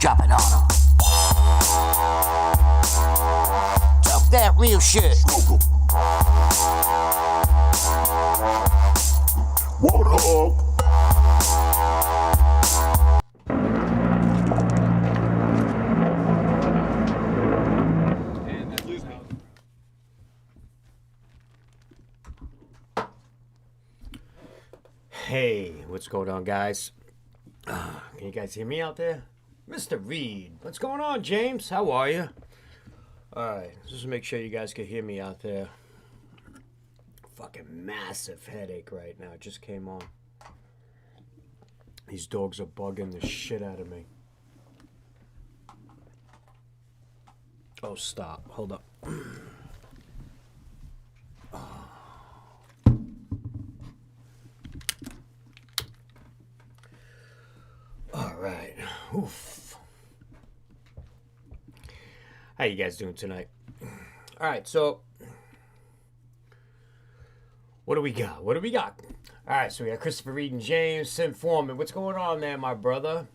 Drop it on them. Talk that real shit. Warthog. Hey, what's going on, guys? Can you guys hear me out there? Mr. Reed. What's going on, James? How are you? Alright, just to make sure you guys can hear me out there. Fucking massive headache right now. It just came on. These dogs are bugging the shit out of me. Oh, stop. Hold up. Alright. Oof. How you guys doing tonight? Alright, so what do we got? Alright, so we got Christopher Reed and James, Sim Foreman. What's going on there, my brother?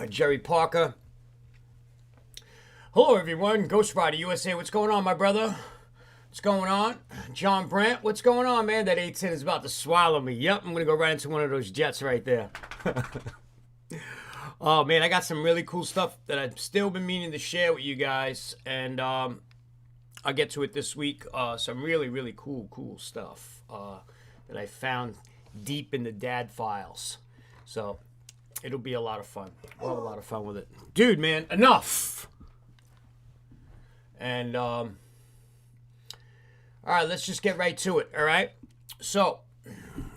Jerry Parker. Hello, everyone. Ghost Rider USA. What's going on, my brother? What's going on? John Brandt. What's going on, man? That 810 is about to swallow me. Yep, I'm going to go right into one of those jets right there. Oh, man, I got some really cool stuff that I've still been meaning to share with you guys. And I'll get to it this week. Some really, really cool stuff that I found deep in the dad files. So it'll be a lot of fun. We'll have a lot of fun with it. Dude, man, enough! And, all right, let's just get right to it, all right? So,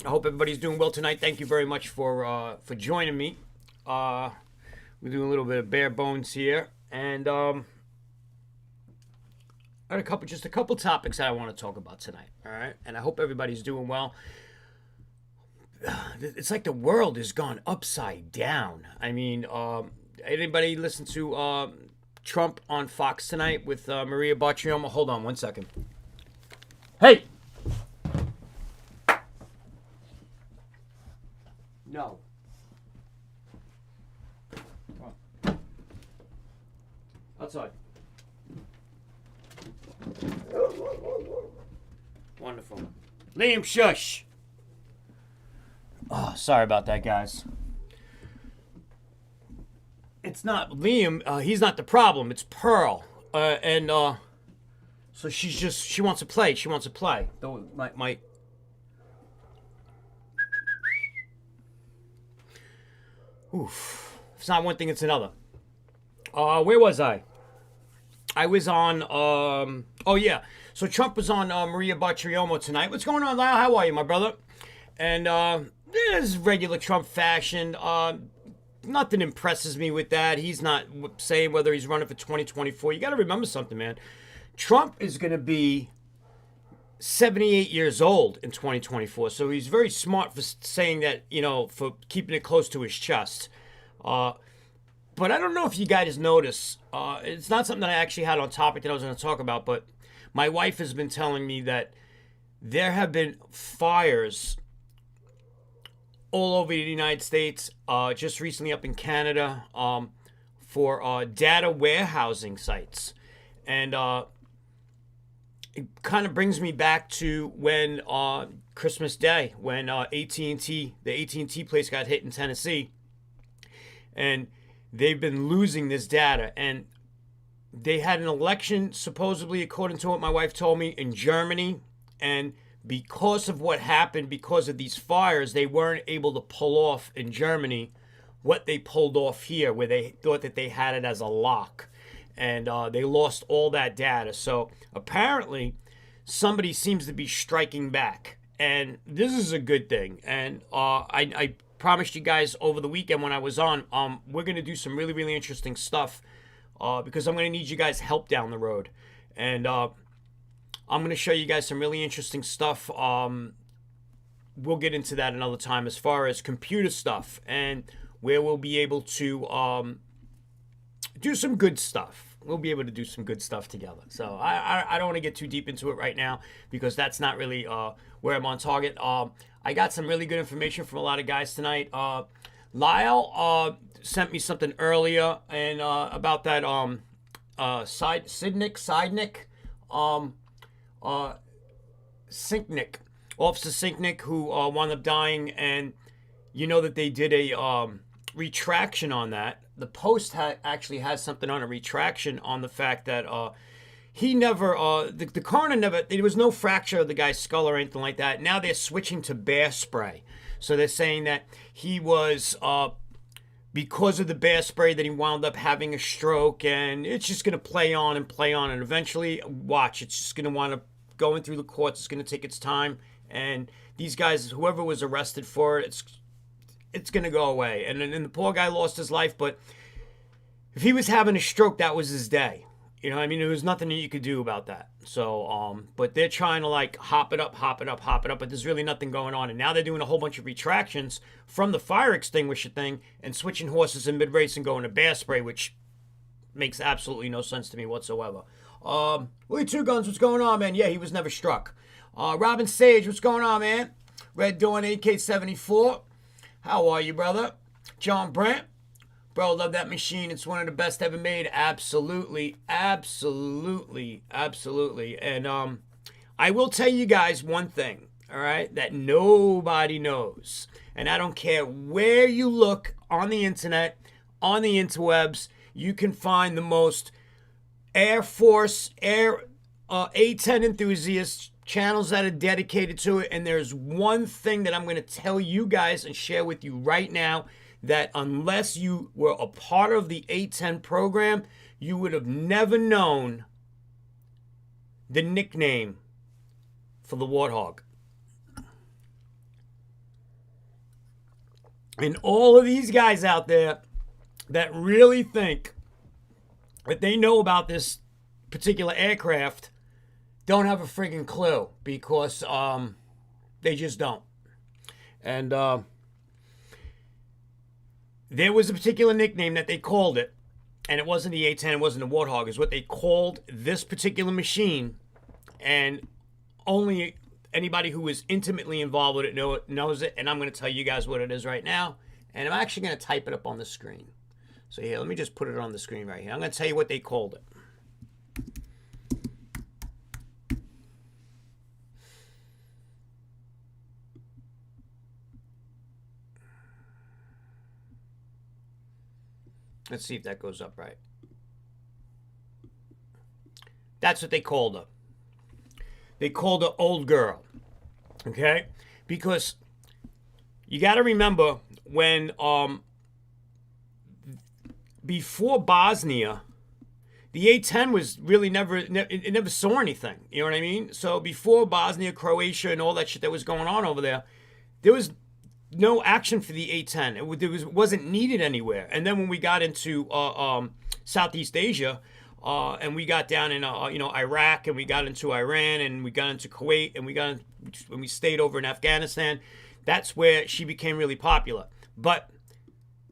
I hope everybody's doing well tonight. Thank you very much for joining me. We're doing a little bit of bare bones here. And, I had just a couple topics that I want to talk about tonight, all right? And I hope everybody's doing well. It's like the world has gone upside down. I mean, anybody listen to Trump on Fox tonight with Maria Bartiromo? Hold on one second. Hey! No. Come on. Outside. Wonderful. Liam, shush! Oh, sorry about that, guys. It's not Liam. He's not the problem. It's Pearl. So she wants to play. She wants to play. Though my Oof. It's not one thing, it's another. Where was I? I was on, oh yeah. So Trump was on Maria Bartiromo tonight. What's going on, Lyle? How are you, my brother? And, this is regular Trump fashion. Nothing impresses me with that. He's not saying whether he's running for 2024. You got to remember something, man. Trump is going to be 78 years old in 2024. So he's very smart for saying that, for keeping it close to his chest. But I don't know if you guys notice. It's not something that I actually had on topic that I was going to talk about, but my wife has been telling me that there have been fires all over the United States, just recently up in Canada, for data warehousing sites. And it kind of brings me back to when Christmas Day, when AT&T, the AT&T place got hit in Tennessee. And they've been losing this data. And they had an election, supposedly, according to what my wife told me, in Germany. And because of what happened, because of these fires, they weren't able to pull off in Germany what they pulled off here, where they thought that they had it as a lock. And they lost all that data. So apparently, somebody seems to be striking back. And this is a good thing. And I promised you guys over the weekend when I was on, we're going to do some really, really interesting stuff because I'm going to need you guys' help down the road. And I'm going to show you guys some really interesting stuff. We'll get into that another time as far as computer stuff and where we'll be able to do some good stuff. We'll be able to do some good stuff together. So I don't want to get too deep into it right now because that's not really where I'm on target. I got some really good information from a lot of guys tonight. Lyle sent me something earlier and about that Sinknick, Sinknick, Officer Sinknick, who wound up dying, and you know that they did a retraction on that. The Post actually has something on a retraction on the fact that he never, the coroner never, there was no fracture of the guy's skull or anything like that. Now they're switching to bear spray. So they're saying that he was, because of the bear spray, that he wound up having a stroke, and it's just going to play on, and eventually, watch, it's just going to wind up going through the courts. It's going to take its time, and these guys, whoever was arrested for it, it's going to go away. And the poor guy lost his life, but if he was having a stroke, that was his day. You know, I mean, there was nothing that you could do about that. So, but they're trying to like hop it up, but there's really nothing going on. And now they're doing a whole bunch of retractions from the fire extinguisher thing and switching horses in mid-race and going to bear spray, which makes absolutely no sense to me whatsoever. Willie Two Guns, what's going on, man? Yeah, he was never struck. Robin Sage, what's going on, man? Red Dawn AK-74. How are you, brother? John Brandt. Bro, love that machine. It's one of the best ever made. Absolutely. And I will tell you guys one thing, all right, that nobody knows. And I don't care where you look on the internet, on the interwebs, you can find the most Air Force, A-10 enthusiasts, channels that are dedicated to it. And there's one thing that I'm going to tell you guys and share with you right now, that unless you were a part of the A-10 program, you would have never known the nickname for the warthog. And all of these guys out there that really think that they know about this particular aircraft don't have a friggin' clue, because they just don't. And there was a particular nickname that they called it, and it wasn't the A-10, it wasn't the Warthog. It's what they called this particular machine, and only anybody who is intimately involved with it knows it, and I'm going to tell you guys what it is right now, and I'm actually going to type it up on the screen. So here, let me just put it on the screen right here. I'm going to tell you what they called it. Let's see if that goes up right. That's what they called her. They called her Old Girl. Okay? Because you got to remember when, before Bosnia, the A-10 was really it never saw anything. You know what I mean? So before Bosnia, Croatia, and all that shit that was going on over there was no action for the A-10. It wasn't needed anywhere. And then when we got into Southeast Asia, and we got down in Iraq, and we got into Iran, and we got into Kuwait, and when we stayed over in Afghanistan, that's where she became really popular. But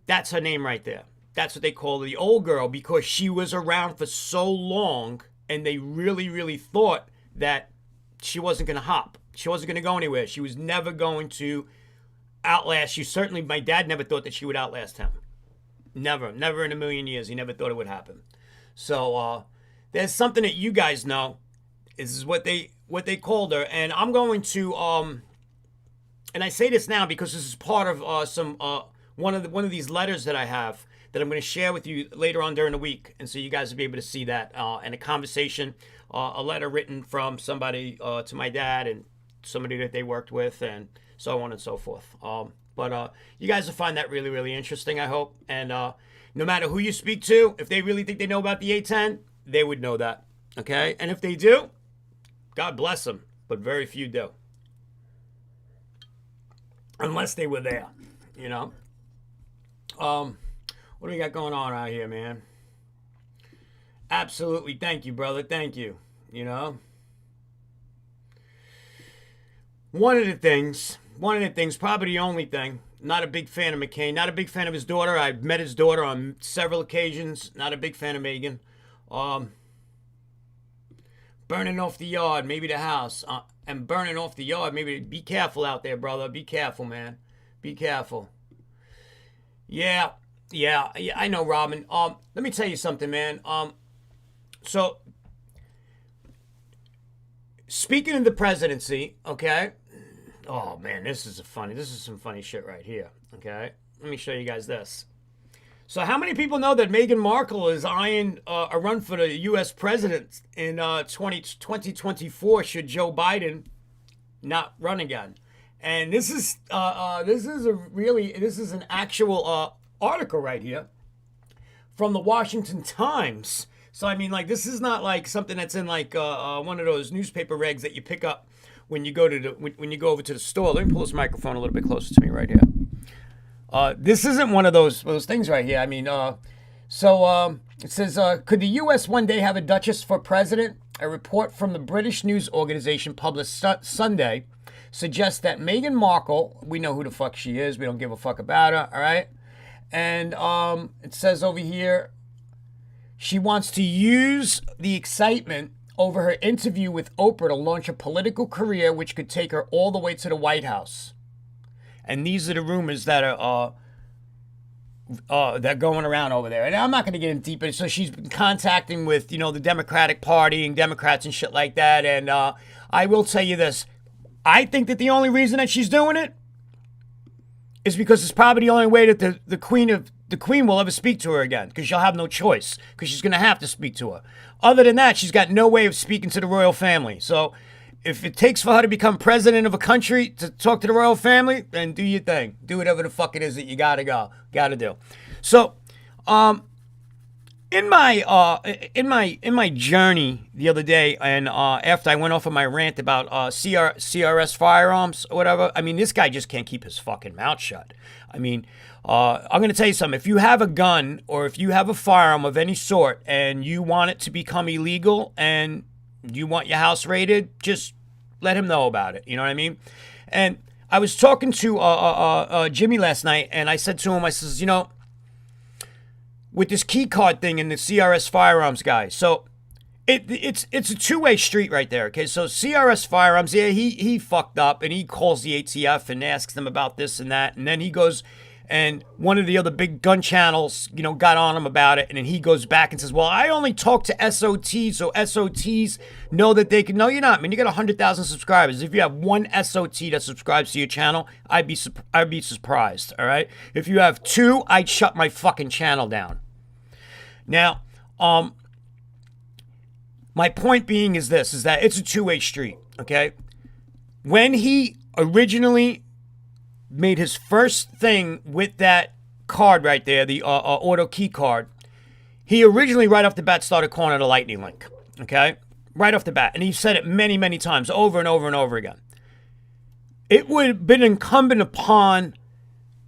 that's her name right there. That's what they call the Old Girl, because she was around for so long, and they really, really thought that she wasn't going to hop. She wasn't going to go anywhere. She was never going to outlast you. Certainly, my dad never thought that she would outlast him. Never in a million years. He never thought it would happen. So there's something that you guys know. This is what they called her, and I'm going to and I say this now because this is part of one of these letters that I have that I'm going to share with you later on during the week, and so you guys will be able to see that and a conversation, a letter written from somebody to my dad and somebody that they worked with, and so on and so forth. But you guys will find that really, really interesting, I hope. And no matter who you speak to, if they really think they know about the A-10, they would know that. Okay? And if they do, God bless them. But very few do. Unless they were there, you know? What do we got going on out here, man? Absolutely. Thank you, brother. Thank you. You know? One of the things, probably the only thing, not a big fan of McCain, not a big fan of his daughter. I've met his daughter on several occasions. Not a big fan of Megan. Burning off the yard, maybe the house. And burning off the yard, maybe. Be careful out there, brother. Be careful, man. Be careful. Yeah, yeah, I know, Robin. Let me tell you something, man. So speaking of the presidency, okay. Oh man, this is some funny shit right here. Okay, let me show you guys this. So, how many people know that Meghan Markle is eyeing a run for the U.S. president in 2024 should Joe Biden not run again? And this is an actual article right here from the Washington Times. So I mean, like, this is not like something that's in like one of those newspaper regs that you pick up when you go when you go over to the store. Let me pull this microphone a little bit closer to me right here. This isn't one of those things right here. I mean, it says, could the U.S. one day have a Duchess for president? A report from the British news organization published Sunday suggests that Meghan Markle, we know who the fuck she is. We don't give a fuck about her, all right? And it says over here, she wants to use the excitement over her interview with Oprah to launch a political career which could take her all the way to the White House. And these are the rumors that are going around over there. And I'm not going to get in deep. So she's been contacting with, the Democratic Party and Democrats and shit like that. And I will tell you this. I think that the only reason that she's doing it is because it's probably the only way that the Queen will ever speak to her again. Because she'll have no choice. Because she's going to have to speak to her. Other than that, she's got no way of speaking to the royal family. So if it takes for her to become president of a country to talk to the royal family, then do your thing. Do whatever the fuck it is that you gotta do. So, in my journey the other day, and after I went off on my rant about CRS firearms or whatever, I mean, this guy just can't keep his fucking mouth shut. I mean, I'm gonna tell you something. If you have a gun or if you have a firearm of any sort and you want it to become illegal and you want your house raided, just let him know about it. You know what I mean? And I was talking to Jimmy last night, and I said to him, I says, with this key card thing and the CRS firearms guy, so it's a two-way street right there, okay? So CRS firearms, yeah, he fucked up, and he calls the ATF and asks them about this and that, and then he goes, and one of the other big gun channels, got on him about it. And then he goes back and says, well, I only talk to SOTs, so SOTs know that they can. No, you're not, man. You got 100,000 subscribers. If you have one SOT that subscribes to your channel, I'd be surprised, all right? If you have two, I'd shut my fucking channel down. Now, my point being is this, is that it's a two-way street, okay? When he originally made his first thing with that card right there, the auto key card, he originally right off the bat started calling it a lightning link, okay? Right off the bat. And he said it many, many times, over and over and over again. It would have been incumbent upon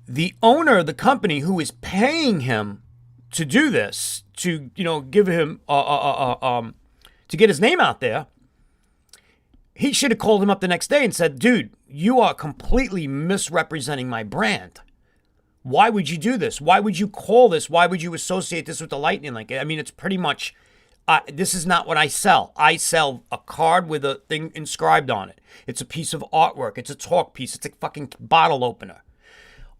the owner of the company who is paying him to do this, to, give him, to get his name out there. He should have called him up the next day and said, dude, you are completely misrepresenting my brand. Why would you do this? Why would you call this? Why would you associate this with the lightning link? I mean, it's pretty much, this is not what I sell. I sell a card with a thing inscribed on it. It's a piece of artwork. It's a talk piece. It's a fucking bottle opener.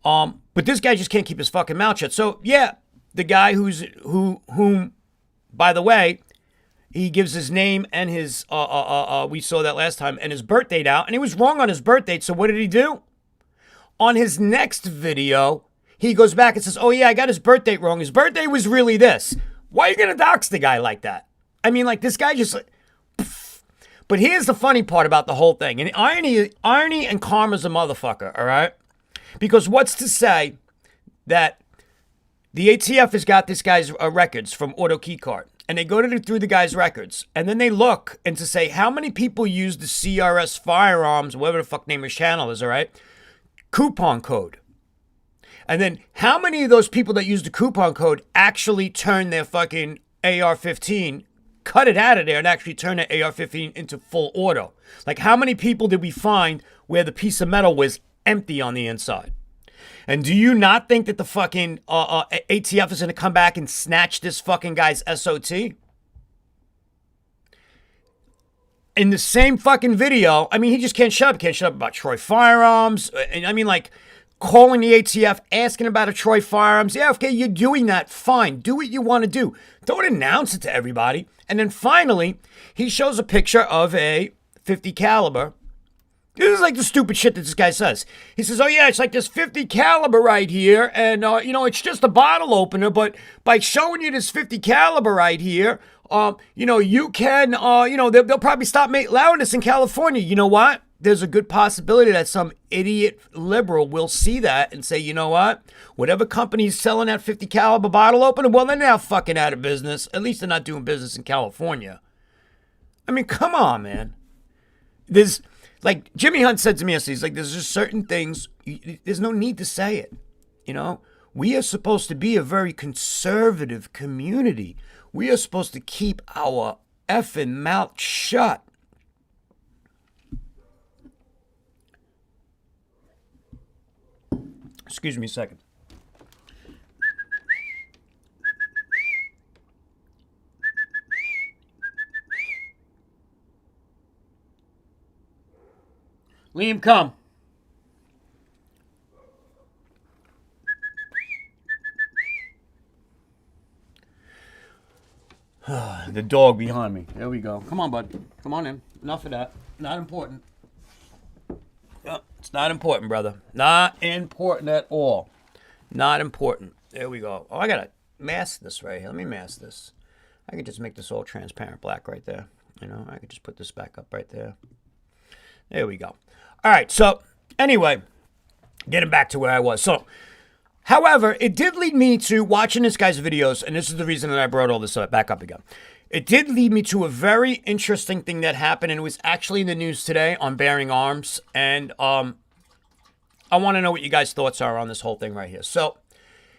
But this guy just can't keep his fucking mouth shut. So, yeah, the guy whom, by the way, he gives his name and his, we saw that last time, and his birth date out. And he was wrong on his birth date, so what did he do? On his next video, he goes back and says, oh yeah, I got his birth date wrong. His birthday was really this. Why are you going to dox the guy like that? I mean, like, this guy just, pff. But here's the funny part about the whole thing. And irony and karma's a motherfucker, all right? Because what's to say that the ATF has got this guy's records from Auto Keycard. And they go through the guy's records. And then they look and to say how many people use the CRS firearms, whatever the fuck name his channel is, all right? Coupon code. And then how many of those people that use the coupon code actually turn their fucking AR-15, cut it out of there and actually turn their AR-15 into full auto? Like, how many people did we find where the piece of metal was empty on the inside? And do you not think that the fucking ATF is going to come back and snatch this fucking guy's SOT? In the same fucking video, I mean, he just can't shut up. Can't shut up about Troy Firearms. And I mean, like, calling the ATF, asking about a Troy Firearms. Yeah, okay, you're doing that. Fine. Do what you want to do. Don't announce it to everybody. And then finally, he shows a picture of a 50 caliber. This is like the stupid shit that this guy says. He says, oh yeah, it's like this 50 caliber right here. And, it's just a bottle opener. But by showing you this 50 caliber right here, you can, they'll probably stop allowing this in California. You know what? There's a good possibility that some idiot liberal will see that and say, you know what? Whatever company's selling that 50 caliber bottle opener, well, they're now fucking out of business. At least they're not doing business in California. I mean, come on, man. There's, like Jimmy Hunt said to me yesterday, he's like, there's just certain things, there's no need to say it. We are supposed to be a very conservative community. We are supposed to keep our effing mouth shut. Excuse me a second. Liam, come. The dog behind me. There we go. Come on, bud. Come on in. Enough of that. Not important. It's not important, brother. Not important at all. Not important. There we go. Oh, I got to mask this right here. Let me mask this. I could just make this all transparent black right there. I could just put this back up right there. There we go. All right. So, anyway, getting back to where I was. So, however, it did lead me to watching this guy's videos, and this is the reason that I brought all this back up again. It did lead me to a very interesting thing that happened, and it was actually in the news today on Bearing Arms, and I want to know what you guys' thoughts are on this whole thing right here. So,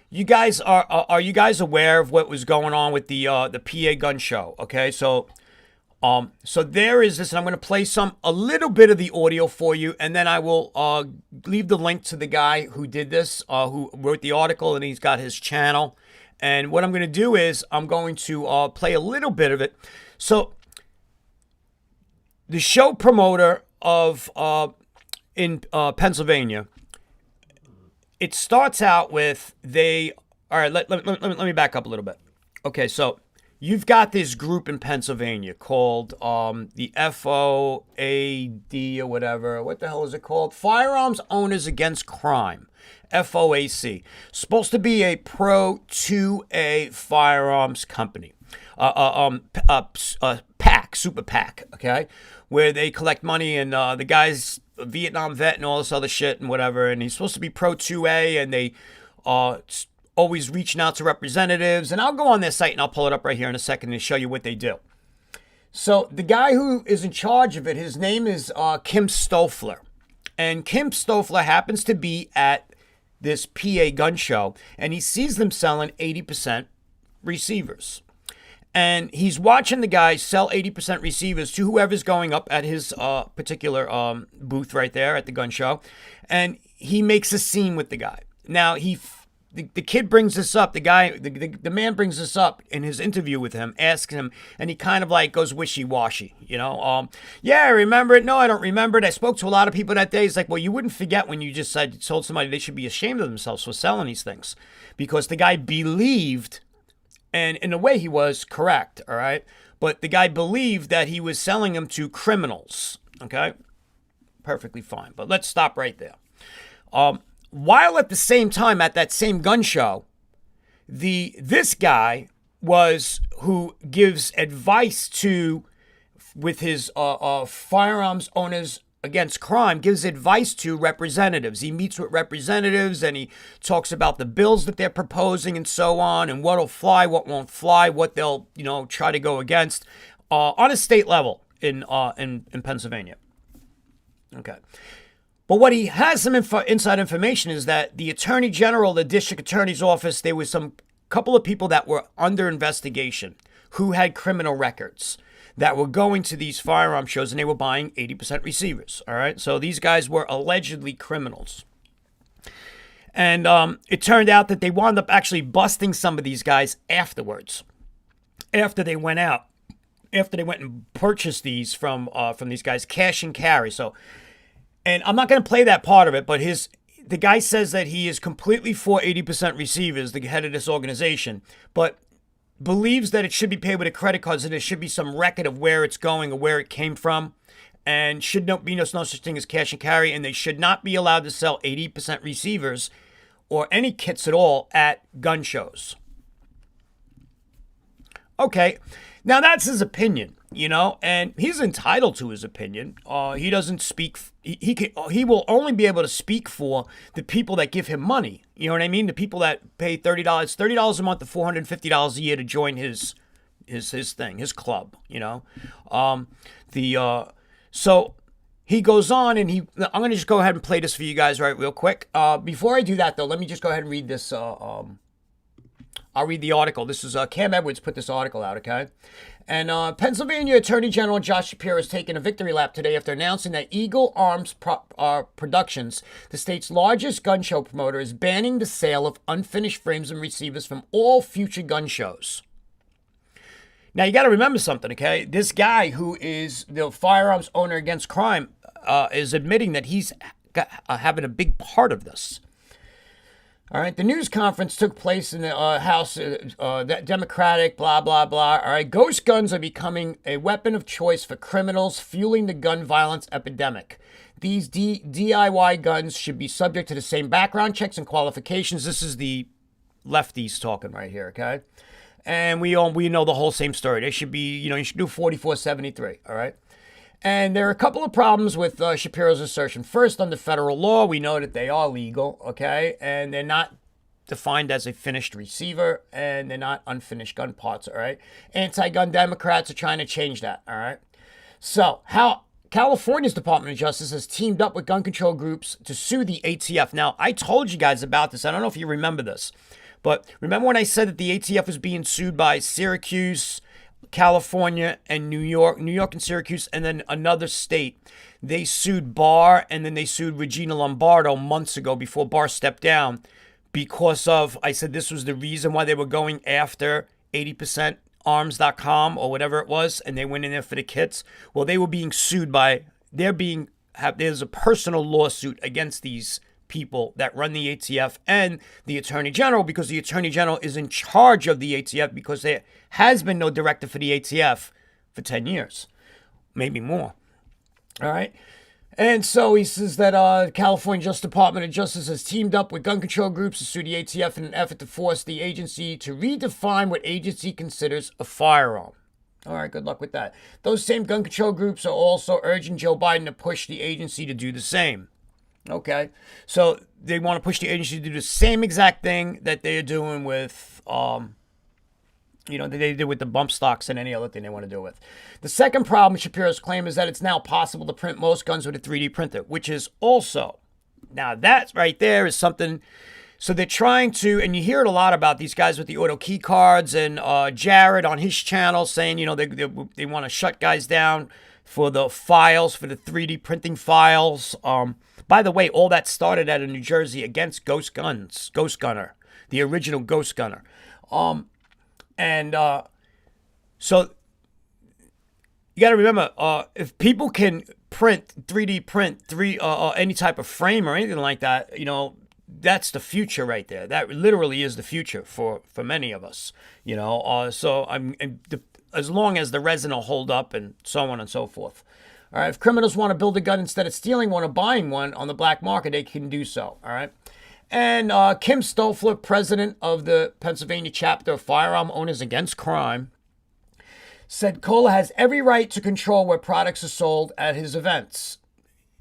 you guys are you guys aware of what was going on with the PA gun show? Okay, so there is this, and I'm going to play a little bit of the audio for you, and then I will leave the link to the guy who did this, who wrote the article, and he's got his channel. And what I'm going to do is I'm going to play a little bit of it. So the show promoter of in Pennsylvania, it starts out with all right, let me back up a little bit. Okay, so you've got this group in Pennsylvania called the FOAD or whatever. What the hell is it called? Firearms Owners Against Crime. FOAC. Supposed to be a pro-2A firearms company. PAC, super PAC, okay? Where they collect money and the guy's a Vietnam vet and all this other shit and whatever. And he's supposed to be pro-2A and they always reaching out to representatives. And I'll go on their site and I'll pull it up right here in a second and show you what they do. So the guy who is in charge of it, his name is Kim Stoffler. And Kim Stoffler happens to be at this PA gun show, and he sees them selling 80% receivers. And he's watching the guy sell 80% receivers to whoever's going up at his particular booth right there at the gun show. And he makes a scene with the guy. Now, the kid brings this up, the man brings this up in his interview with him, asks him, and he kind of like goes wishy-washy, yeah, I remember it. No, I don't remember it. I spoke to a lot of people that day. He's like, well, you wouldn't forget when you just told somebody they should be ashamed of themselves for selling these things. Because the guy believed, and in a way he was correct, all right? But the guy believed that he was selling them to criminals, okay? Perfectly fine. But let's stop right there. While at the same time, at that same gun show, this guy who gives advice with his Firearms Owners Against Crime, gives advice to representatives. He meets with representatives and he talks about the bills that they're proposing and so on, and what'll fly, what won't fly, what they'll try to go against on a state level in Pennsylvania. Okay. But what he has some inside information is that the Attorney General, the District Attorney's Office, there was some couple of people that were under investigation who had criminal records that were going to these firearm shows and they were buying 80% receivers. All right. So these guys were allegedly criminals. And it turned out that they wound up actually busting some of these guys afterwards, after they went out, after they went and purchased these from these guys, cash and carry. So, and I'm not going to play that part of it, but the guy says that he is completely for 80% receivers, the head of this organization, but believes that it should be paid with a credit card, so there should be some record of where it's going or where it came from, and should be no such thing as cash and carry, and they should not be allowed to sell 80% receivers or any kits at all at gun shows. Okay, now that's his opinion, and he's entitled to his opinion. He doesn't speak. He will only be able to speak for the people that give him money. You know what I mean? The people that pay $30 a month to $450 a year to join his thing, his club. So he goes on, and I'm going to just go ahead and play this for you guys real quick. Before I do that, though, let me just go ahead and read this. I'll read the article. This is Cam Edwards put this article out, okay? And Pennsylvania Attorney General Josh Shapiro has taken a victory lap today after announcing that Eagle Arms Productions, the state's largest gun show promoter, is banning the sale of unfinished frames and receivers from all future gun shows. Now, you got to remember something, okay? This guy who is the firearms owner against crime is admitting that he's having a big part of this. All right, the news conference took place in the House, Democratic, blah, blah, blah. All right, ghost guns are becoming a weapon of choice for criminals, fueling the gun violence epidemic. These DIY guns should be subject to the same background checks and qualifications. This is the lefties talking right here, okay? And we know the whole same story. They should be, you should do 4473, all right? And there are a couple of problems with Shapiro's assertion. First, under federal law, we know that they are legal, okay? And they're not defined as a finished receiver, and they're not unfinished gun parts, all right? Anti-gun Democrats are trying to change that, all right? So, how California's Department of Justice has teamed up with gun control groups to sue the ATF. Now, I told you guys about this. I don't know if you remember this, but remember when I said that the ATF was being sued by Syracuse, California, and New York and Syracuse, and then another state. They sued Barr, and then they sued Regina Lombardo months ago before Barr stepped down because of, I said this was the reason why they were going after 80%arms.com or whatever it was, and they went in there for the kits. Well, they were being sued there's a personal lawsuit against these people that run the ATF and the Attorney General, because the Attorney General is in charge of the ATF, because there has been no director for the ATF for 10 years, maybe more. All right. And so he says that California Department of Justice has teamed up with gun control groups to sue the ATF in an effort to force the agency to redefine what agency considers a firearm. All right, good luck with that. Those same gun control groups are also urging Joe Biden to push the agency to do the same. Okay, so they want to push the agency to do the same exact thing that they're doing with, that they did with the bump stocks and any other thing they want to do with. The second problem, Shapiro's claim, is that it's now possible to print most guns with a 3D printer, which is also, now that right there is something. So they're trying to, and you hear it a lot about these guys with the auto key cards, and Jared on his channel saying, they want to shut guys down for the files, for the 3D printing files. By the way, all that started out in New Jersey against Ghost Gunner, the original Ghost Gunner. So you got to remember, if people can 3D print any type of frame or anything like that, that's the future right there. That literally is the future for many of us, so as long as the resin will hold up and so on and so forth. All right, if criminals want to build a gun instead of stealing one or buying one on the black market, they can do so. All right. And Kim Stoffler, president of the Pennsylvania chapter of Firearm Owners Against Crime, said Cola has every right to control where products are sold at his events.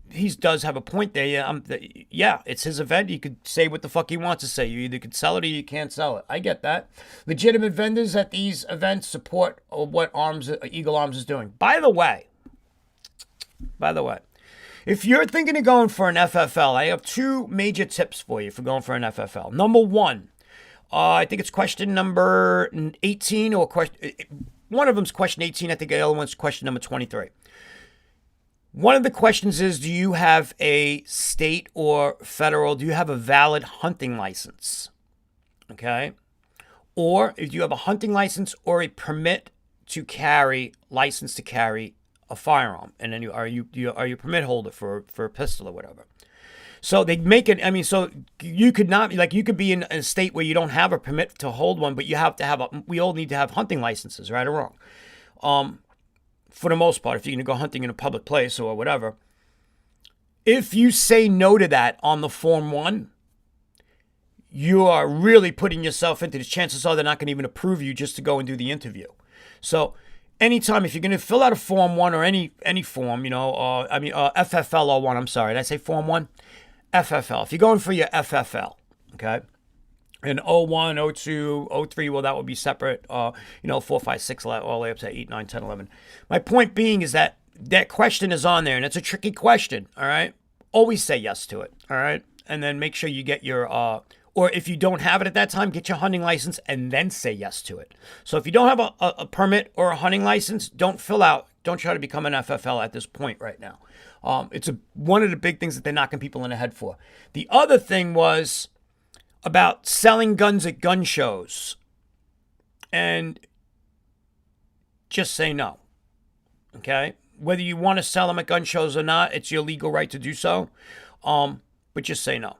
He does have a point there. Yeah, it's his event. He could say what the fuck he wants to say. You either can sell it or you can't sell it. I get that. Legitimate vendors at these events support what Eagle Arms is doing. By the way, if you're thinking of going for an FFL, I have two major tips for you for going for an FFL. Number one, I think it's question number 18 or one of them's question 18. I think the other one's question number 23. One of the questions is, do you have a state or federal, do you have a valid hunting license? Okay. Or if you have a hunting license or a permit to carry, license to carry a firearm, and then are you a permit holder for a pistol or whatever. So they make it. I mean, so you could not like you could be in a state where you don't have a permit to hold one, but you have to have a. We all need to have hunting licenses, right or wrong. For the most part, if you're going to go hunting in a public place or whatever, if you say no to that on the Form 1, you are really putting yourself into this. Chances are they're not going to even approve you just to go and do the interview. So anytime, if you're going to fill out a Form 1 or any form, FFL 01, I'm sorry, did I say Form 1? FFL. If you're going for your FFL, okay, and 01, 02, 03, well, that would be separate, 4, 5, 6, all the way up to 8, 9, 10, 11. My point being is that question is on there, and it's a tricky question, all right? Always say yes to it, all right? And then make sure you get your, or if you don't have it at that time, get your hunting license and then say yes to it. So if you don't have a permit or a hunting license, don't try to become an FFL at this point right now. It's one of the big things that they're knocking people in the head for. The other thing was about selling guns at gun shows. And just say no. Okay? Whether you want to sell them at gun shows or not, it's your legal right to do so. But just say no.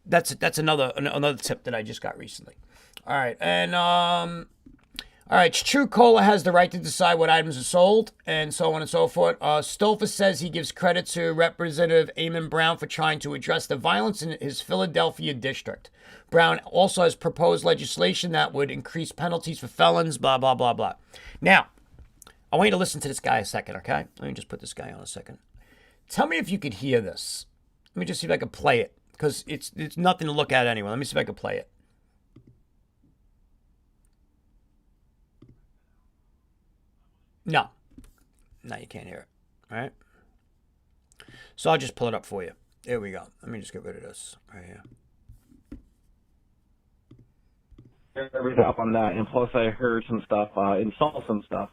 That's another tip that I just got recently. All right. And all right, it's true Cola has the right to decide what items are sold, and so on and so forth. Stolfa says he gives credit to Representative Eamon Brown for trying to address the violence in his Philadelphia district. Brown also has proposed legislation that would increase penalties for felons, blah, blah, blah, blah. Now, I want you to listen to this guy a second, okay? Let me just put this guy on a second. Tell me if you could hear this. Let me just see if I can play it, because it's nothing to look at anyway. Let me see if I can play it. No, you can't hear it. All right. So I'll just pull it up for you. Here we go. Let me just get rid of this right here. Read up on that, and plus I heard some stuff, and saw some stuff.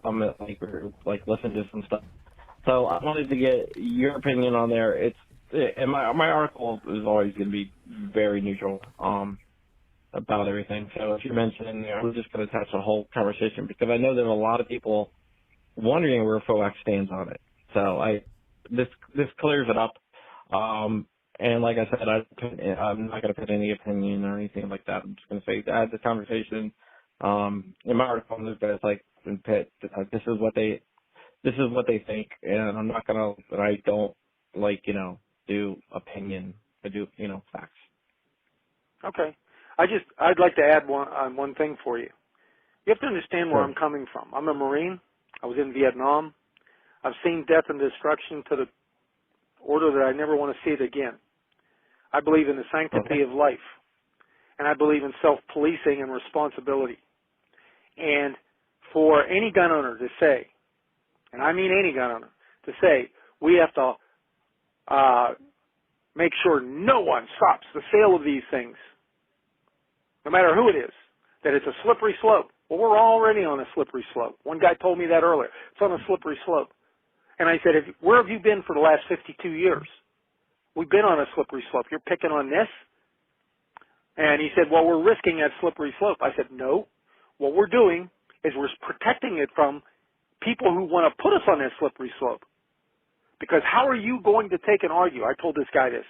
Listened to some stuff. So I wanted to get your opinion on there. And my article is always going to be very neutral. About everything. So if you mentioned, I'm just going to touch the whole conversation because I know there's a lot of people wondering where FOAC stands on it. So this clears it up. And like I said, I'm not going to put any opinion or anything like that. I'm just going to say add the conversation. In my article, there's guys like in Pitt. This is what they think, and I'm not going to. I don't do opinion. I do facts. Okay. I'd like to add one thing for you. You have to understand where I'm coming from. I'm a Marine. I was in Vietnam. I've seen death and destruction to the order that I never want to see it again. I believe in the sanctity of life, and I believe in self-policing and responsibility. And for any gun owner to say, and I mean any gun owner, to say we have to make sure no one stops the sale of these things, no matter who it is, that it's a slippery slope. Well, we're already on a slippery slope. One guy told me that earlier. It's on a slippery slope. And I said, where have you been for the last 52 years? We've been on a slippery slope. You're picking on this? And he said, well, we're risking that slippery slope. I said, no. What we're doing is we're protecting it from people who want to put us on that slippery slope. Because how are you going to take and argue? I told this guy this.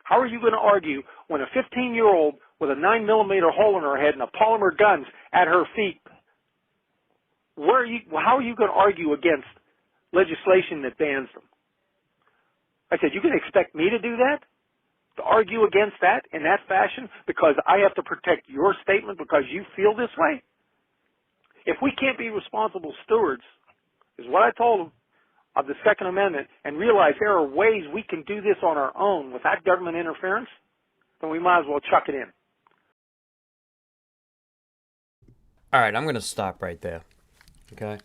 How are you going to argue when a 15-year-old with a 9mm hole in her head and a polymer guns at her feet, how are you going to argue against legislation that bans them? I said, you can expect me to do that? To argue against that in that fashion because I have to protect your statement because you feel this way? If we can't be responsible stewards, is what I told them, of the Second Amendment and realize there are ways we can do this on our own without government interference, then we might as well chuck it in. All right, I'm going to stop right there. Okay.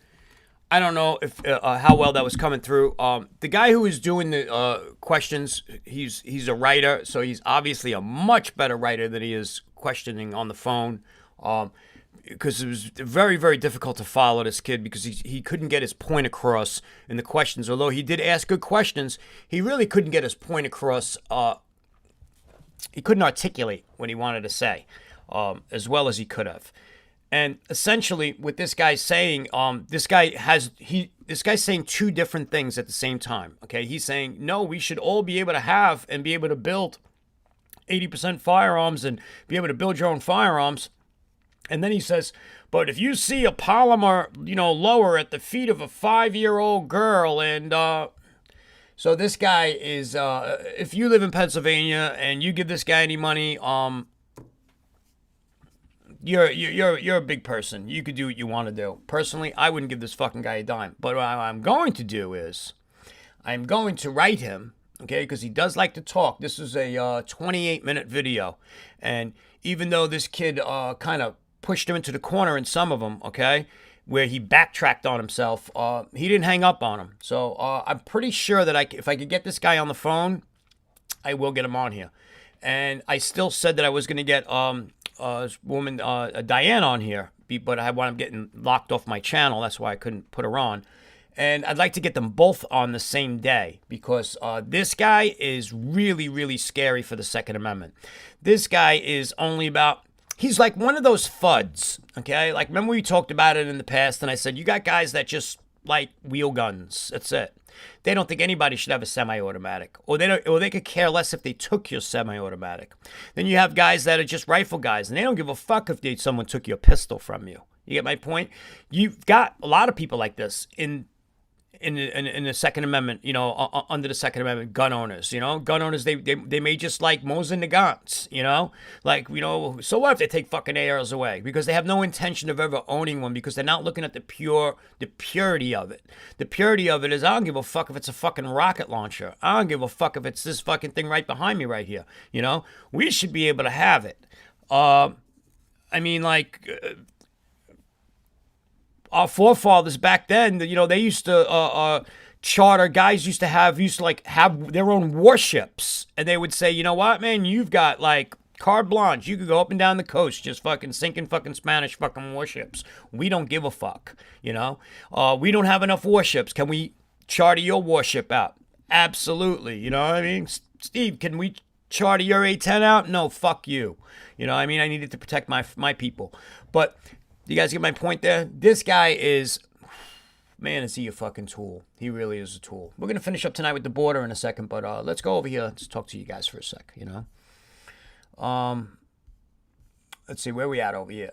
I don't know if how well that was coming through. The guy who was doing the questions, he's a writer, so he's obviously a much better writer than he is questioning on the phone. Because it was very, very difficult to follow this kid because he couldn't get his point across in the questions. Although he did ask good questions, he really couldn't get his point across. He couldn't articulate what he wanted to say as well as he could have. And essentially, what this guy's saying, this guy's saying two different things at the same time. Okay, he's saying no, we should all be able to have and be able to build 80% firearms and be able to build your own firearms. And then he says, but if you see a polymer, lower at the feet of a 5-year-old girl, and so this guy is, if you live in Pennsylvania and you give this guy any money, you're a big person. You could do what you want to do. Personally, I wouldn't give this fucking guy a dime. But what I'm going to do is, I'm going to write him, okay, because he does like to talk. This is a 28-minute video, and even though this kid kind of pushed him into the corner in some of them, okay, where he backtracked on himself, he didn't hang up on him. So I'm pretty sure that if I could get this guy on the phone, I will get him on here. And I still said that I was going to get woman Diane on here, but I wound up getting locked off my channel. That's why I couldn't put her on. And I'd like to get them both on the same day, because this guy is really, really scary for the Second Amendment. This guy is only about, he's like one of those FUDs, okay? Like, remember we talked about it in the past, and I said, you got guys that just like wheel guns. That's it. They don't think anybody should have a semi-automatic, or they could care less if they took your semi-automatic. Then you have guys that are just rifle guys, and they don't give a fuck if someone took your pistol from you. You get my point? You've got a lot of people like this in the Second Amendment, under the Second Amendment, gun owners, gun owners, they may just like Mosin Nagants, like, so what if they take fucking ARs away? Because they have no intention of ever owning one, because they're not looking at the purity of it. The purity of it is, I don't give a fuck if it's a fucking rocket launcher. I don't give a fuck if it's this fucking thing right behind me right here, We should be able to have it. Our forefathers back then, they used to charter, guys used to have their own warships, and they would say, you know what, man, you've got like carte blanche, you could go up and down the coast just fucking sinking fucking Spanish fucking warships. We don't give a fuck, we don't have enough warships. Can we charter your warship out? Absolutely. You know what I mean? Steve, can we charter your A-10 out? No, fuck you. I needed to protect my people. But you guys get my point there? This guy is, man, is he a fucking tool. He really is a tool. We're going to finish up tonight with the border in a second, but let's go over here. Let's talk to you guys for a sec, Let's see, where we at over here?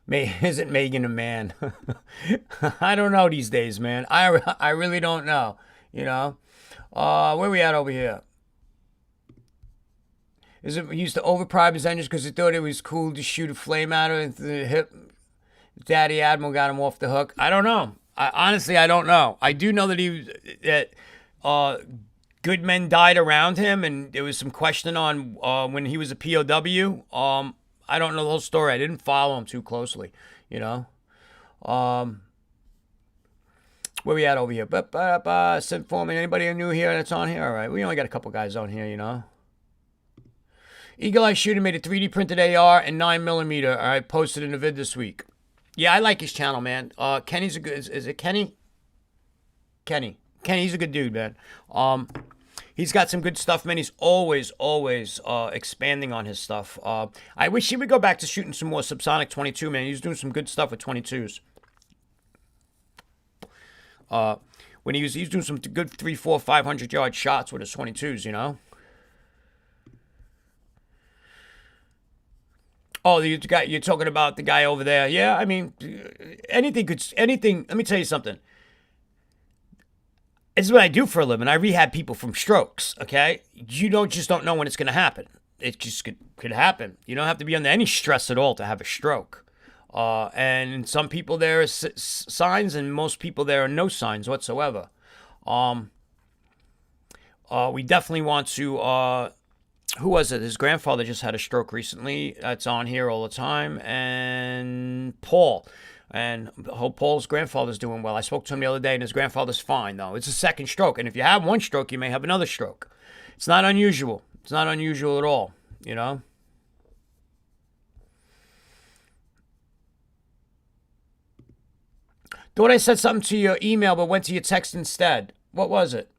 Isn't Megan a man? I don't know these days, man. I really don't know, Where we at over here? He used to overprime his engines because he thought it was cool to shoot a flame at her into the hip. Daddy Admiral got him off the hook. I don't know. Honestly, I don't know. I do know that good men died around him, and there was some question on when he was a POW. I don't know the whole story. I didn't follow him too closely, Where we at over here? Sent for me. Anybody new here that's on here? All right. We only got a couple guys on here, Eagle Eye Shooter made a 3D printed AR and 9mm. I posted in a vid this week. Yeah, I like his channel, man. Kenny's a good. Is it Kenny? Kenny, he's a good dude, man. He's got some good stuff, man. He's always expanding on his stuff. I wish he would go back to shooting some more subsonic 22, man. He's doing some good stuff with 22s. When he's doing some good 300, 400, 500 yard shots with his 22s, Oh, you're talking about the guy over there. Yeah, anything. Let me tell you something. This is what I do for a living. I rehab people from strokes, okay? You just don't know when it's going to happen. It just could happen. You don't have to be under any stress at all to have a stroke. And in some people there are signs, and most people there are no signs whatsoever. We definitely want to... who was it? His grandfather just had a stroke recently. That's on here all the time. And Paul. And Paul's grandfather's doing well. I spoke to him the other day, and his grandfather's fine, though. It's a second stroke. And if you have one stroke, you may have another stroke. It's not unusual. It's not unusual at all, Thought I said something to your email, but went to your text instead. What was it?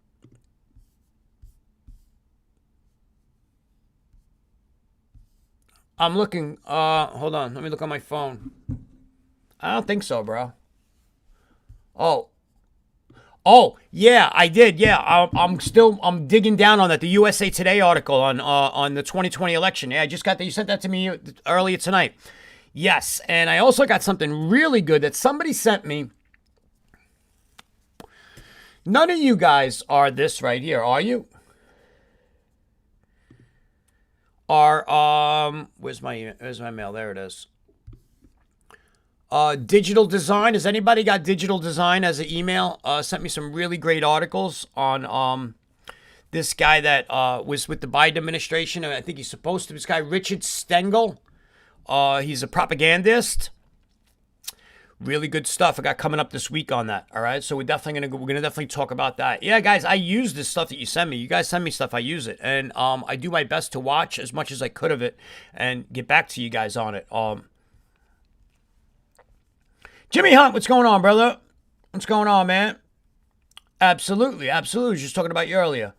I'm looking. Hold on. Let me look on my phone. I don't think so, bro. Oh, yeah, I did. Yeah, I'm digging down on that. The USA Today article on the 2020 election. Yeah, I just got that. You sent that to me earlier tonight. Yes, and I also got something really good that somebody sent me. None of you guys are this right here, are you? Where's my mail? There it is. Digital design. Has anybody got digital design as an email? Sent me some really great articles on this guy that was with the Biden administration. And I think he's supposed to be this guy, Richard Stengel. He's a propagandist. Really good stuff I got coming up this week on that. All right, so we're gonna definitely talk about that. Yeah, guys, I use this stuff that you send me. You guys send me stuff, I use it, and I do my best to watch as much as I could of it and get back to you guys on it. Jimmy Hunt, what's going on, brother? What's going on, man? Absolutely. Just talking about you earlier.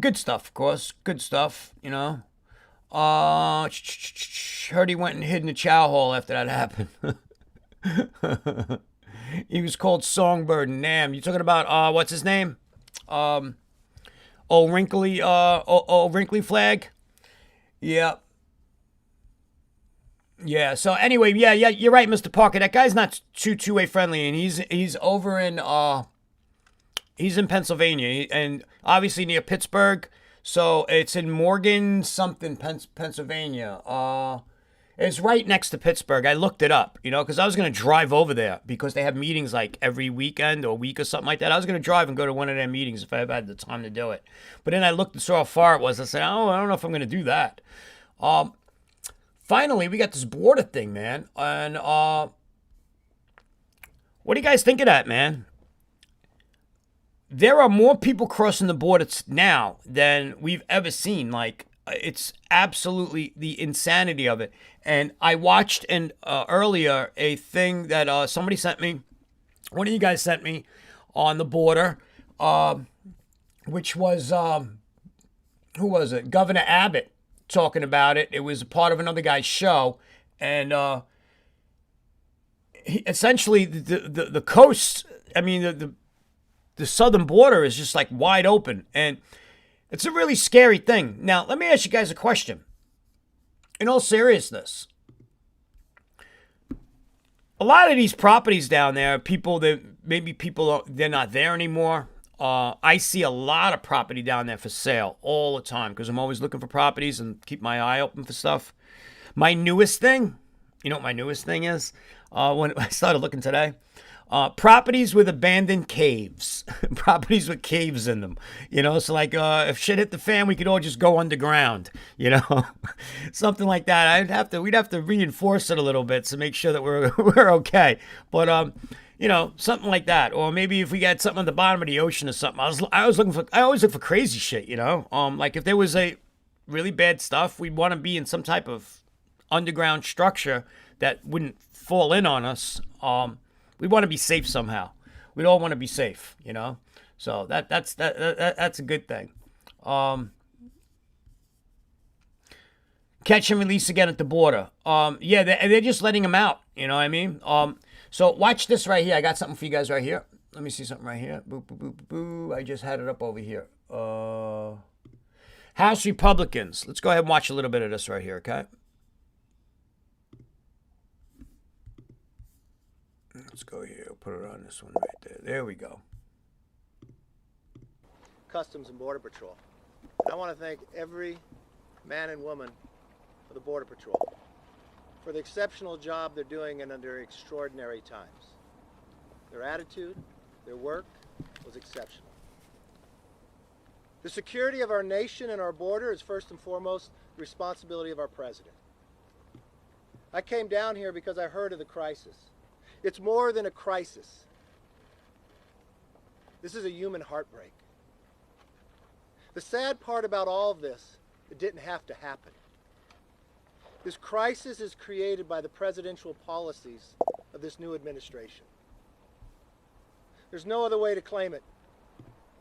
Good stuff, of course. Good stuff, you know. Heard he went and hid in the chow hall after that happened. He was called Songbird and Nam. You talking about what's his name? Wrinkly Flag. Yeah. Yeah. So anyway, yeah, you're right, Mr. Parker. That guy's not too two-way friendly, and he's over in he's in Pennsylvania, and obviously near Pittsburgh. So it's in Morgan something, Pennsylvania. It's right next to Pittsburgh. I looked it up, you know, because I was going to drive over there because they have meetings like every weekend or week or something like that. I was going to drive and go to one of their meetings if I ever had the time to do it. But then I looked and saw how far it was. I said, oh, I don't know if I'm going to do that. Finally, we got this border thing, man. And what do you guys think of that, man? There are more people crossing the border now than we've ever seen. Like, it's absolutely the insanity of it. And I watched earlier a thing that somebody sent me. One of you guys sent me on the border, which was, who was it? Governor Abbott talking about it. It was a part of another guy's show. And essentially the coast, I mean, the southern border is just like wide open. And it's a really scary thing. Now, let me ask you guys a question. In all seriousness, a lot of these properties down there, they're not there anymore. I see a lot of property down there for sale all the time because I'm always looking for properties and keep my eye open for stuff. My newest thing, you know what my newest thing is? When I started looking today, properties with abandoned caves, properties with caves in them, you know, so like, if shit hit the fan, we could all just go underground, you know, something like that. We'd have to reinforce it a little bit to make sure that we're okay. But, you know, something like that. Or maybe if we got something at the bottom of the ocean or something, I always look for crazy shit, you know, like if there was a really bad stuff, we'd want to be in some type of underground structure that wouldn't fall in on us. We want to be safe somehow. We'd all want to be safe, you know? So that's a good thing. Catch and release again at the border. Yeah, they're just letting them out, you know what I mean? So watch this right here. I got something for you guys right here. Let me see something right here. Boo, boo, boo, boo. I just had it up over here. House Republicans. Let's go ahead and watch a little bit of this right here, okay? Let's go here. Put it on this one right there. There we go. Customs and Border Patrol. I want to thank every man and woman of the Border Patrol for the exceptional job they're doing and under extraordinary times. Their attitude, their work was exceptional. The security of our nation and our border is first and foremost the responsibility of our president. I came down here because I heard of the crisis. It's more than a crisis. This is a human heartbreak. The sad part about all of this, it didn't have to happen. This crisis is created by the presidential policies of this new administration. There's no other way to claim it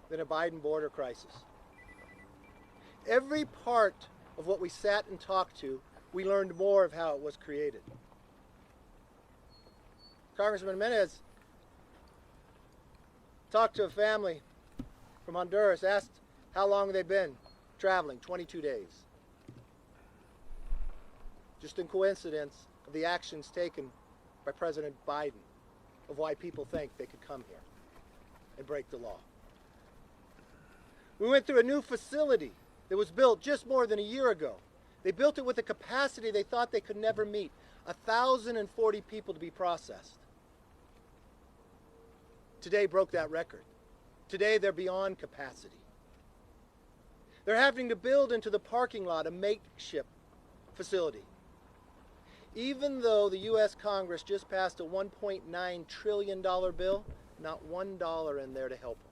than a Biden border crisis. Every part of what we sat and talked to we learned more of how it was created. Congressman Menez talked to a family from Honduras, asked how long they've been traveling, 22 days. Just in coincidence of the actions taken by President Biden of why people think they could come here and break the law. We went through a new facility that was built just more than a year ago. They built it with a capacity they thought they could never meet, 1,040 people to be processed. Today broke that record. Today they're beyond capacity. They're having to build into the parking lot a makeshift facility. Even though the U.S. Congress just passed a $1.9 trillion bill, not $1 in there to help them.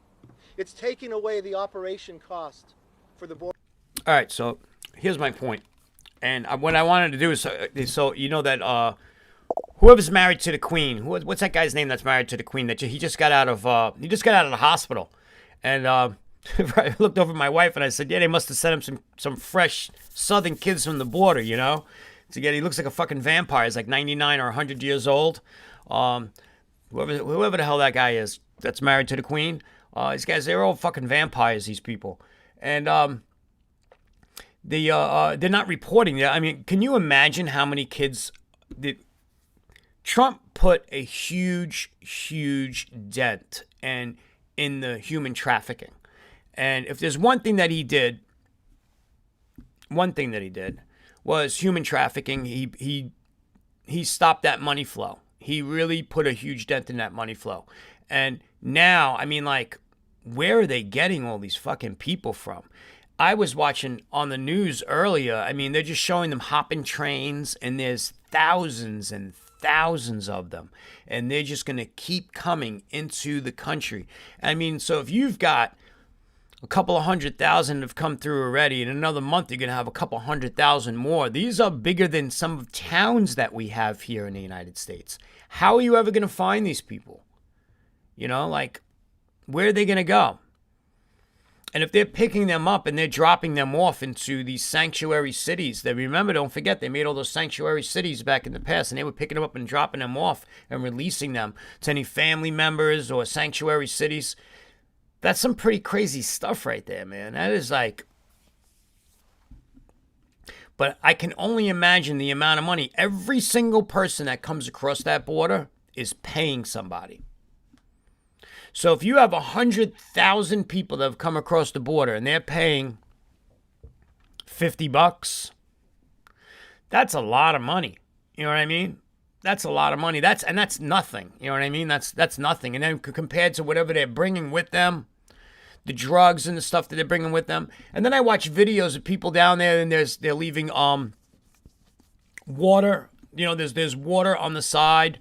It's taking away the operation cost for the border. All right, so here's my point. And what I wanted to do is, so you know that whoever's married to the Queen, what's that guy's name that's married to the Queen? That he just got out of the hospital, and I looked over at my wife and I said, yeah, they must have sent him some fresh Southern kids from the border, you know. He looks like a fucking vampire. He's like 99 or 100 years old. Whoever the hell that guy is that's married to the Queen, these guys, they're all fucking vampires, these people. And they're not reporting that. I mean, can you imagine how many kids Trump put a huge dent in the human trafficking. And if there's one thing that he did was human trafficking. He stopped that money flow. He really put a huge dent in that money flow. And now, I mean, like, where are they getting all these fucking people from? I was watching on the news earlier. I mean, they're just showing them hopping trains, and there's thousands and thousands of them. And they're just going to keep coming into the country. I mean, so if you've got a couple of 100,000 have come through already. In another month, you're going to have a couple 100,000 more. These are bigger than some of the towns that we have here in the United States. How are you ever going to find these people? You know, like, where are they going to go? And if they're picking them up and they're dropping them off into these sanctuary cities, that remember, don't forget, they made all those sanctuary cities back in the past, and they were picking them up and dropping them off and releasing them to any family members or sanctuary cities. That's some pretty crazy stuff right there, man. That is like... But I can only imagine the amount of money. Every single person that comes across that border is paying somebody. So if you have 100,000 people that have come across the border and they're paying $50, that's a lot of money. You know what I mean? That's a lot of money. That's nothing. You know what I mean? That's nothing. And then compared to whatever they're bringing with them, the drugs and the stuff that they're bringing with them. And then I watch videos of people down there, and they're leaving water. You know, there's water on the side.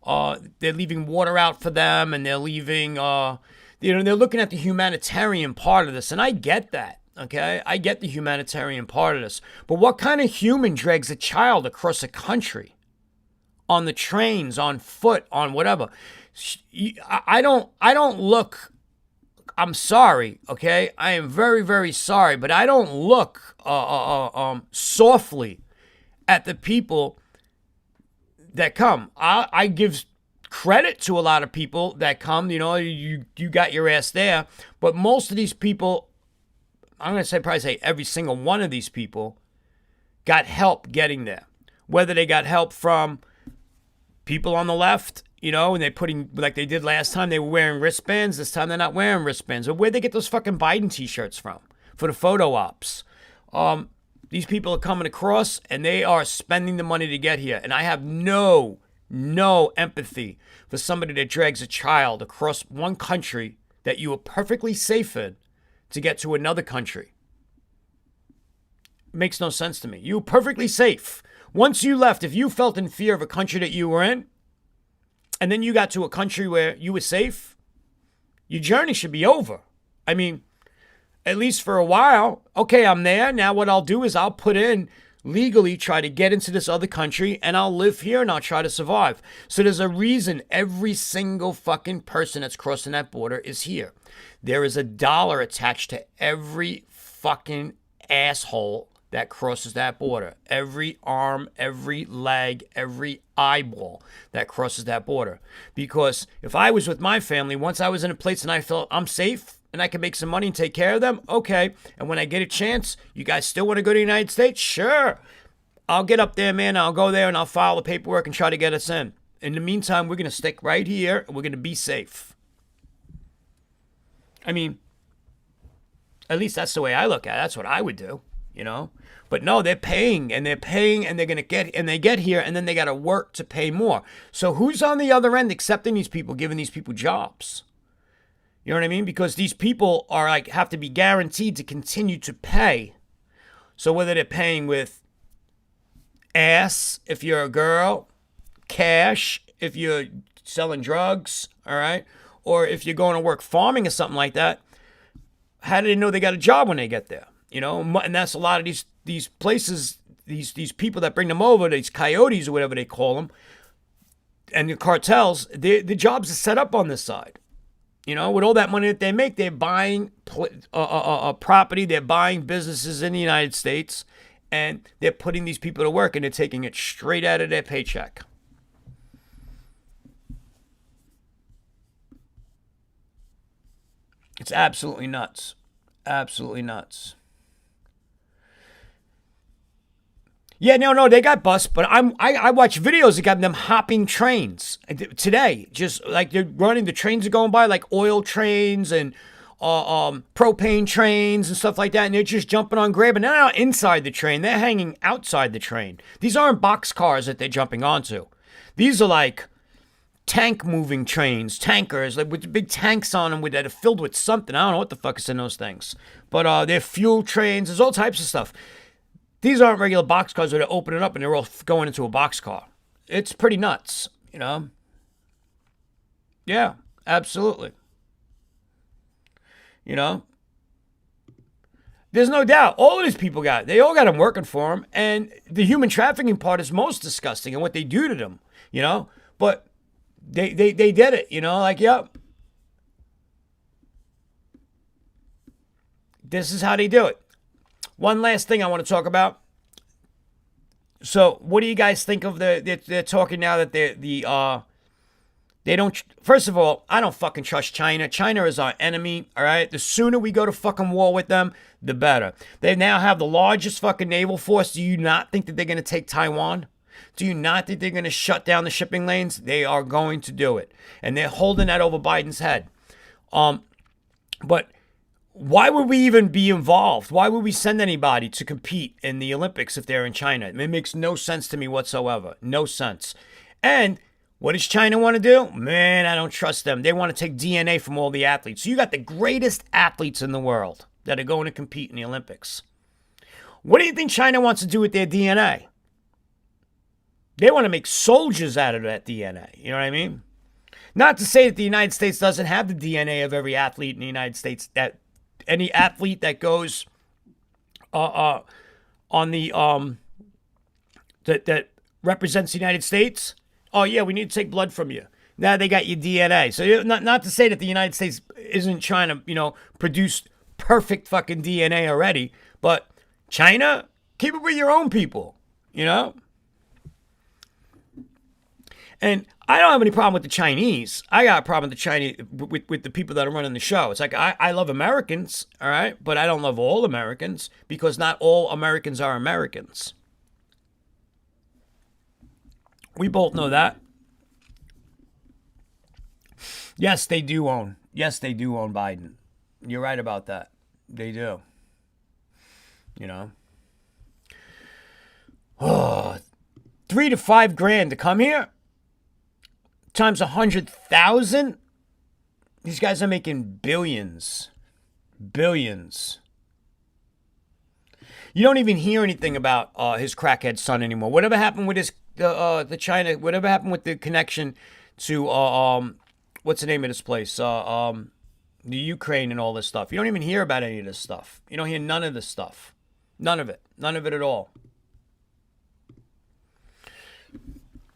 They're leaving water out for them, and they're leaving. They're looking at the humanitarian part of this, and I get that. Okay, I get the humanitarian part of this. But what kind of human drags a child across a country? On the trains, on foot, on whatever. I don't look. I'm sorry, okay? I am very, very sorry, but I don't look softly at the people that come. I give credit to a lot of people that come. You know, you got your ass there, but most of these people, I'm going to probably say every single one of these people got help getting there. Whether they got help from people on the left, you know, and they're putting, like they did last time, they were wearing wristbands. This time they're not wearing wristbands. Or where'd they get those fucking Biden t-shirts from for the photo ops? These people are coming across and they are spending the money to get here. And I have no empathy for somebody that drags a child across one country that you were perfectly safe in to get to another country. It makes no sense to me. You were perfectly safe. Once you left, if you felt in fear of a country that you were in, and then you got to a country where you were safe, your journey should be over. I mean, at least for a while. Okay, I'm there. Now what I'll do is I'll put in legally, try to get into this other country, and I'll live here and I'll try to survive. So there's a reason every single fucking person that's crossing that border is here. There is $1 attached to every fucking asshole that crosses that border. Every arm, every leg, every eyeball that crosses that border. Because if I was with my family, once I was in a place and I felt I'm safe and I can make some money and take care of them, okay. And when I get a chance, you guys still want to go to the United States? Sure. I'll get up there, man. I'll go there and I'll file the paperwork and try to get us in. In the meantime, we're going to stick right here and we're going to be safe. I mean, at least that's the way I look at it. That's what I would do, you know? But no, they're paying and they're going to get, and they get here and then they got to work to pay more. So who's on the other end accepting these people, giving these people jobs? You know what I mean? Because these people are like, have to be guaranteed to continue to pay. So whether they're paying with ass, if you're a girl, cash, if you're selling drugs, all right? Or if you're going to work farming or something like that, how do they know they got a job when they get there? You know, and that's a lot of these places, these people that bring them over, these coyotes or whatever they call them, and the cartels, the jobs are set up on this side. You know, with all that money that they make, they're buying property, they're buying businesses in the United States, and they're putting these people to work, and they're taking it straight out of their paycheck. It's absolutely nuts. Absolutely nuts. Yeah, no, they got bust, but I watch videos that got them hopping trains today. Just like they're running, the trains are going by like oil trains and propane trains and stuff like that, and they're just jumping on, grabbing. They're not inside the train; they're hanging outside the train. These aren't box cars that they're jumping onto. These are like tank moving trains, tankers, like with big tanks on them that are filled with something. I don't know what the fuck is in those things, but they're fuel trains. There's all types of stuff. These aren't regular box cars where they're opening up and they're all going into a box car. It's pretty nuts, you know? Yeah, absolutely. You know? There's no doubt. All of these people they all got them working for them. And the human trafficking part is most disgusting and what they do to them, you know? But they did it, you know? Like, yep. This is how they do it. One last thing I want to talk about. So, what do you guys think of they're talking now that they don't, first of all, I don't fucking trust China. China is our enemy, all right? The sooner we go to fucking war with them, the better. They now have the largest fucking naval force. Do you not think that they're going to take Taiwan? Do you not think they're going to shut down the shipping lanes? They are going to do it. And they're holding that over Biden's head. But why would we even be involved? Why would we send anybody to compete in the Olympics if they're in China? It makes no sense to me whatsoever. No sense. And what does China want to do? Man, I don't trust them. They want to take DNA from all the athletes. So you got the greatest athletes in the world that are going to compete in the Olympics. What do you think China wants to do with their DNA? They want to make soldiers out of that DNA. You know what I mean? Not to say that the United States doesn't have the DNA of every athlete in the United States, that any athlete that goes on the that represents the United States, oh yeah, we need to take blood from you. Now they got your DNA. So not to say that the United States isn't trying to, you know, produce perfect fucking DNA already, but China, keep it with your own people, you know? And I don't have any problem with the Chinese. I got a problem with the Chinese, with the people that are running the show. It's like, I love Americans, all right? But I don't love all Americans because not all Americans are Americans. We both know that. Yes, they do own Biden. You're right about that. They do. You know? Oh, $3,000 to $5,000 to come here? Times 100,000? These guys are making billions. Billions. You don't even hear anything about his crackhead son anymore. Whatever happened with the China, whatever happened with the connection to what's the name of this place? The Ukraine and all this stuff. You don't even hear about any of this stuff. You don't hear none of this stuff. None of it. None of it at all.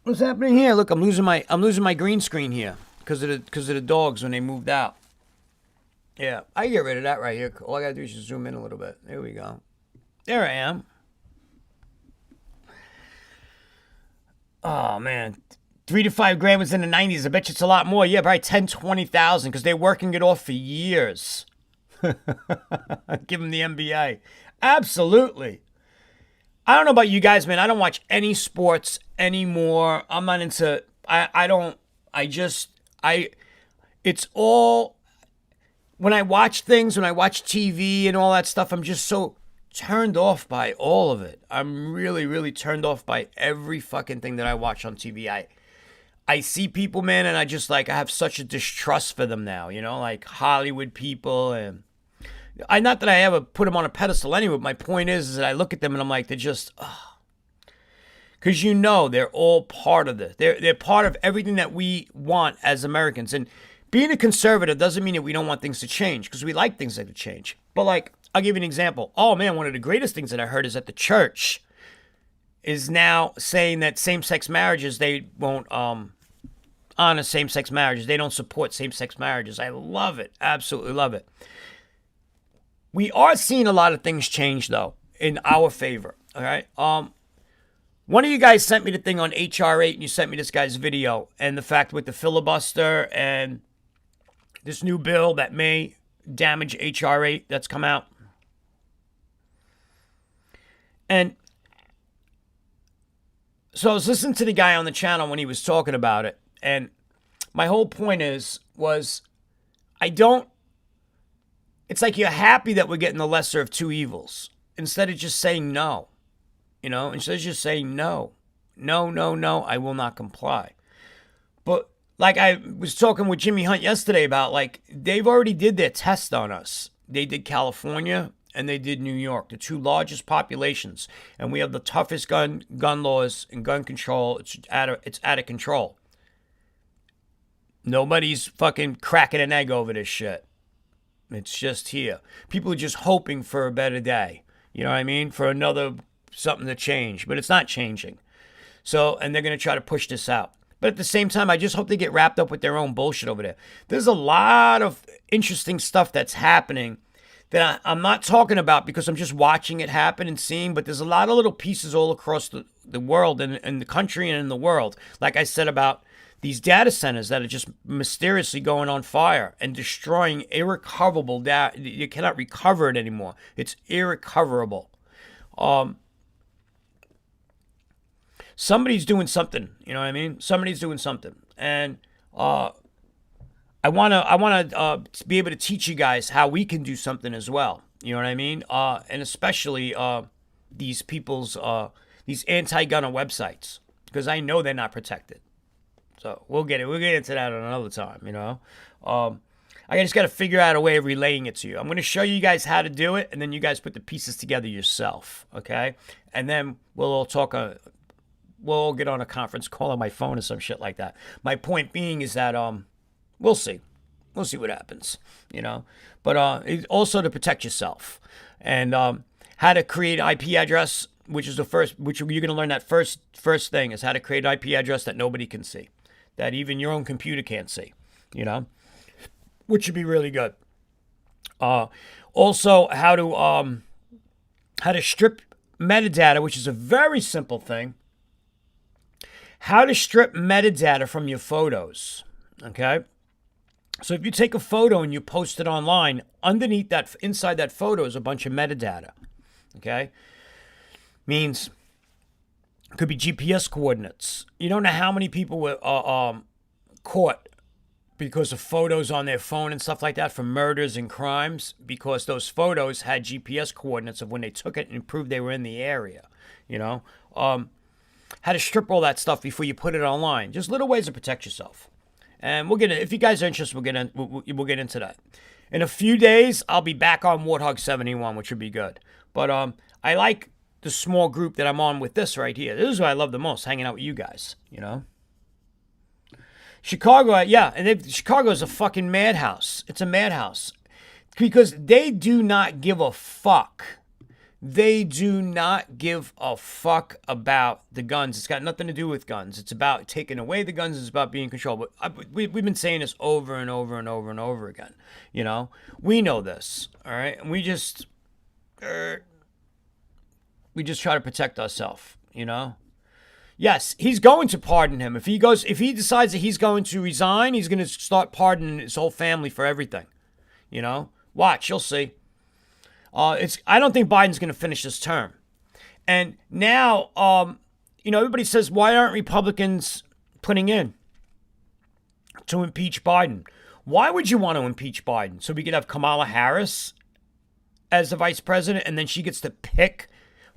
What's happening here? Look, I'm losing my green screen here because of the dogs when they moved out. Yeah, I get rid of that right here. All I gotta do is just zoom in a little bit. There we go. There I am. Oh, man. 3 to 5 grand was in the 90s. I bet you it's a lot more. Yeah, probably 10, 20,000 because they're working it off for years. Give them the NBA. Absolutely. I don't know about you guys, man. I don't watch any sports anymore. I'm not into, it's all, when I watch things, when I watch TV and all that stuff, I'm just so turned off by all of it. I'm really, really turned off by every fucking thing that I watch on TV. I see people, man, and I have such a distrust for them now, like Hollywood people. And not that I ever put them on a pedestal anyway, but my point is that I look at them and I'm like, they're just, because they're all part of this. They're part of everything that we want as Americans. And being a conservative doesn't mean that we don't want things to change, because we like things that to change. But like, I'll give you an example. Oh man, one of the greatest things that I heard is that the church is now saying that same-sex marriages, they won't honor same-sex marriages. They don't support same-sex marriages. I love it. Absolutely love it. We are seeing a lot of things change, though, in our favor. All right. One of you guys sent me the thing on HR 8, and you sent me this guy's video, and the fact with the filibuster and this new bill that may damage HR 8 that's come out. And so I was listening to the guy on the channel when he was talking about it, and my whole point was it's like you're happy that we're getting the lesser of two evils instead of just saying no. Instead of just saying no, I will not comply. But like I was talking with Jimmy Hunt yesterday about, like, they've already did their test on us. They did California and they did New York, the two largest populations. And we have the toughest gun laws and gun control. It's out of control. Nobody's fucking cracking an egg over this shit. It's just here. People are just hoping for a better day. You know what I mean? For something to change. But it's not changing. So, and they're going to try to push this out. But at the same time, I just hope they get wrapped up with their own bullshit over there. There's a lot of interesting stuff that's happening that I'm not talking about because I'm just watching it happen and seeing. But there's a lot of little pieces all across the world and the country and in the world. Like I said about these data centers that are just mysteriously going on fire and destroying irrecoverable data. You cannot recover it anymore. It's irrecoverable. Somebody's doing something. You know what I mean? Somebody's doing something. And I want to be able to teach you guys how we can do something as well. You know what I mean? And especially these people's, these anti-gunner websites. Because I know they're not protected. So we'll get into that another time, I just got to figure out a way of relaying it to you. I'm going to show you guys how to do it, and then you guys put the pieces together yourself, okay? And then we'll all talk, we'll all get on a conference call on my phone or some shit like that. My point being is that we'll see. We'll see what happens, But it's also to protect yourself. And how to create an IP address, which is which you're going to learn that first thing is how to create an IP address that nobody can see. That even your own computer can't see, which should be really good. Also, how to strip metadata, which is a very simple thing. How to strip metadata from your photos, okay? So if you take a photo and you post it online, underneath that, inside that photo is a bunch of metadata, okay? Means it could be GPS coordinates. You don't know how many people were caught because of photos on their phone and stuff like that for murders and crimes because those photos had GPS coordinates of when they took it and proved they were in the area, how to strip all that stuff before you put it online. Just little ways to protect yourself. And if you guys are interested, we'll get into that. In a few days, I'll be back on Warthog 71, which would be good. But I like the small group that I'm on with this right here. This is what I love the most, hanging out with you guys, Chicago, yeah, and Chicago is a fucking madhouse. It's a madhouse. Because they do not give a fuck. They do not give a fuck about the guns. It's got nothing to do with guns. It's about taking away the guns. It's about being controlled. But we've been saying this over and over and over and over again. We know this, all right? And we just try to protect ourselves, Yes, he's going to pardon him. If he decides that he's going to resign, he's going to start pardoning his whole family for everything. You know, watch, you'll see. I don't think Biden's going to finish this term. And now, everybody says, why aren't Republicans putting in to impeach Biden? Why would you want to impeach Biden? So we could have Kamala Harris as the vice president, and then she gets to pick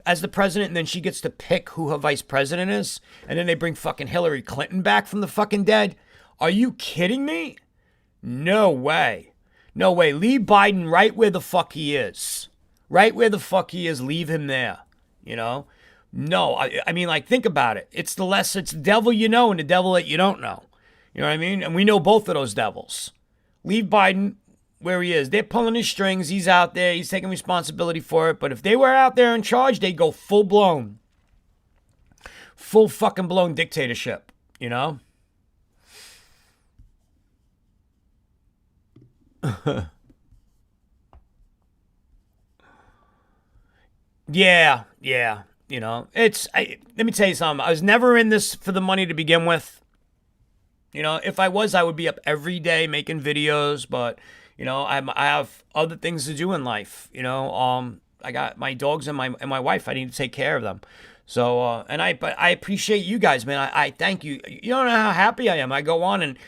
as the president, and then she gets to pick who her vice president is, and then they bring fucking Hillary Clinton back from the fucking dead? Are you kidding me? No way. No way. Leave Biden right where the fuck he is. Right where the fuck he is, leave him there. You know? No, I mean, like, think about it. It's the devil you know and the devil that you don't know. You know what I mean? And we know both of those devils. Leave Biden where he is. They're pulling his strings. He's out there. He's taking responsibility for it. But if they were out there in charge, they'd go full fucking blown dictatorship, you know? Yeah. You know, let me tell you something. I was never in this for the money to begin with. You know, if I was, I would be up every day making videos, but you know, I have other things to do in life. You know, I got my dogs and my wife. I need to take care of them. So, but I appreciate you guys, man. I thank you. You don't know how happy I am. I go on and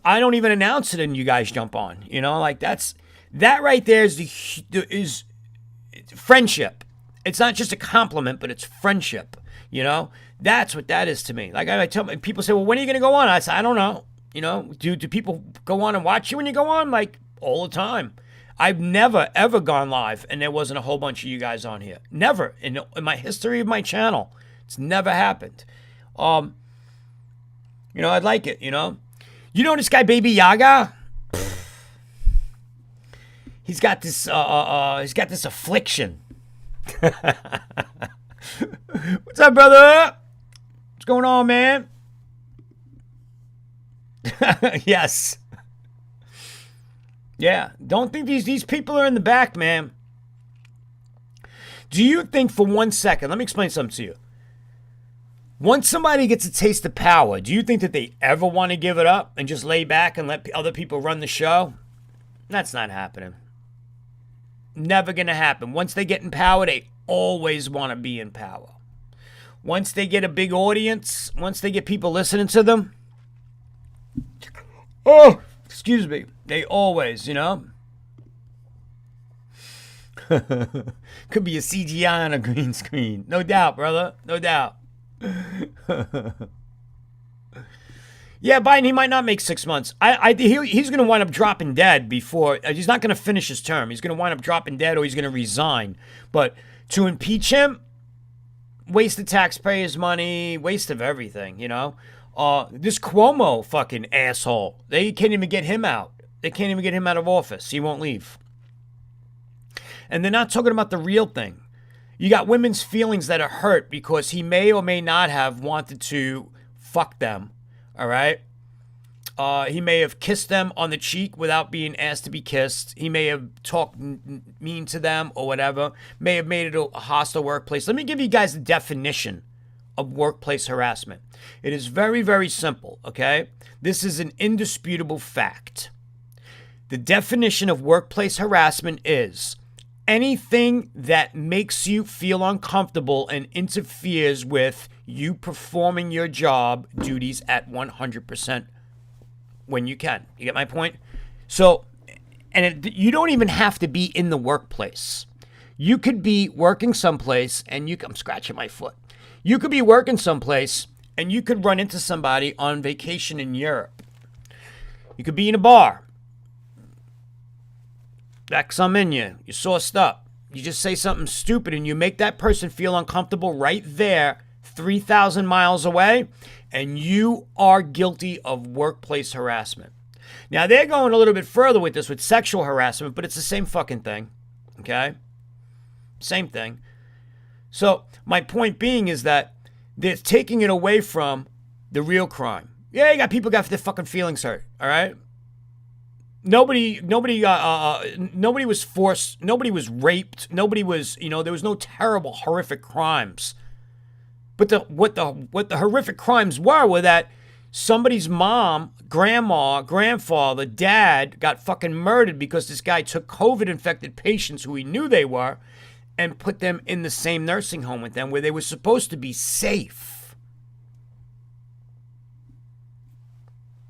I don't even announce it, and you guys jump on. You know, like that right there is friendship. It's not just a compliment, but it's friendship. You know, that's what that is to me. Like I tell people say, well, when are you going to go on? I say, I don't know. You know, do people go on and watch you when you go on? Like all the time. I've never, ever gone live and there wasn't a whole bunch of you guys on here. Never. In my history of my channel. It's never happened. You know, I'd like it, you know. You know this guy, Baby Yaga? He's got this affliction. What's up, brother? What's going on, man? Yes. Yeah. Don't think these people are in the back, man. Do you think for 1 second, let me explain something to you. Once somebody gets a taste of power, do you think that they ever want to give it up and just lay back and let other people run the show? That's not happening. Never going to happen. Once they get in power, they always want to be in power. Once they get a big audience, once they get people listening to them, oh, excuse me, they always, you know. Could be a CGI on a green screen. No doubt, brother. No doubt. Yeah, Biden, he might not make 6 months. He's going to wind up dropping dead before. He's not going to finish his term. He's going to wind up dropping dead or he's going to resign. But to impeach him, waste of taxpayers' money, waste of everything, you know. This Cuomo fucking asshole, they can't even get him out. They can't even get him out of office. He won't leave. And they're not talking about the real thing. You got women's feelings that are hurt because he may or may not have wanted to fuck them. All right. He may have kissed them on the cheek without being asked to be kissed. He may have talked mean to them or whatever. May have made it a hostile workplace. Let me give you guys the definition of workplace harassment. It is very, very simple. Okay. This is an indisputable fact. The definition of workplace harassment is anything that makes you feel uncomfortable and interferes with you performing your job duties at 100% when you can. You get my point? So, you don't even have to be in the workplace. You could be working someplace and I'm scratching my foot. You could be working someplace and you could run into somebody on vacation in Europe. You could be in a bar. Back some in you. You're sauced up. You just say something stupid and you make that person feel uncomfortable right there, 3,000 miles away, and you are guilty of workplace harassment. Now, they're going a little bit further with this, with sexual harassment, but it's the same fucking thing. Okay? Same thing. So, my point being is that they're taking it away from the real crime. Yeah, you got people got their fucking feelings hurt. All right? Nobody was forced. Nobody was raped. Nobody was, there was no terrible, horrific crimes. But what the horrific crimes were that somebody's mom, grandma, grandfather, dad got fucking murdered because this guy took COVID-infected patients who he knew they were and put them in the same nursing home with them where they were supposed to be safe.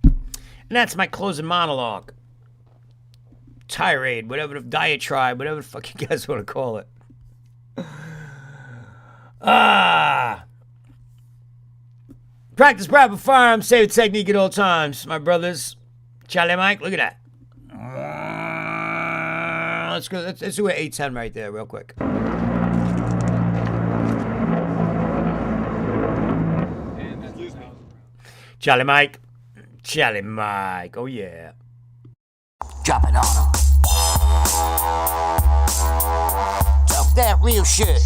And that's my closing monologue. Tirade, whatever the diatribe, whatever the fuck you guys want to call it. Practice proper firearms, save technique at all times, my brothers. Charlie Mike, look at that. Let's go. Let's do an 810 right there, real quick. Charlie Mike. Charlie Mike. Oh, yeah. Drop it on him. Talk that real shit.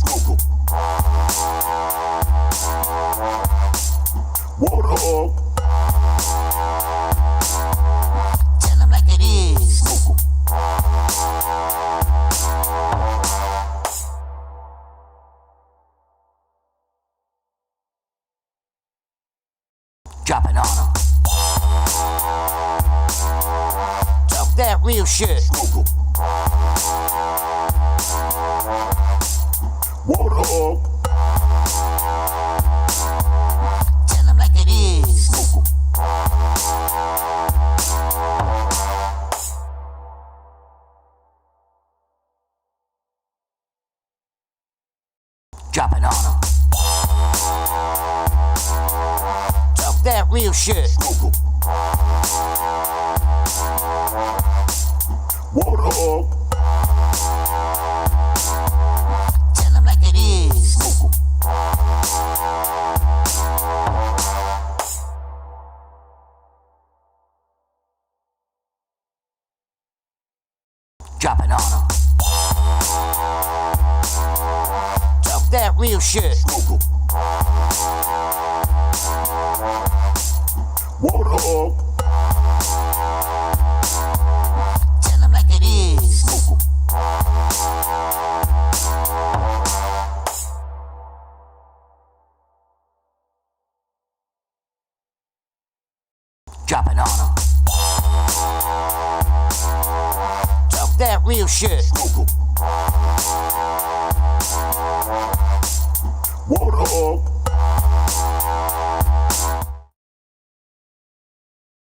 Warthog. Tell him like it is. Drop it on him. Talk that real shit. Warthog. Tell him like it is. Drop it on him. Talk that real shit. Warthog. Tell him like it is. Drop it on him. Talk that real shit. Warthog. Tell him like it is. Drop it on him. Talk that real shit.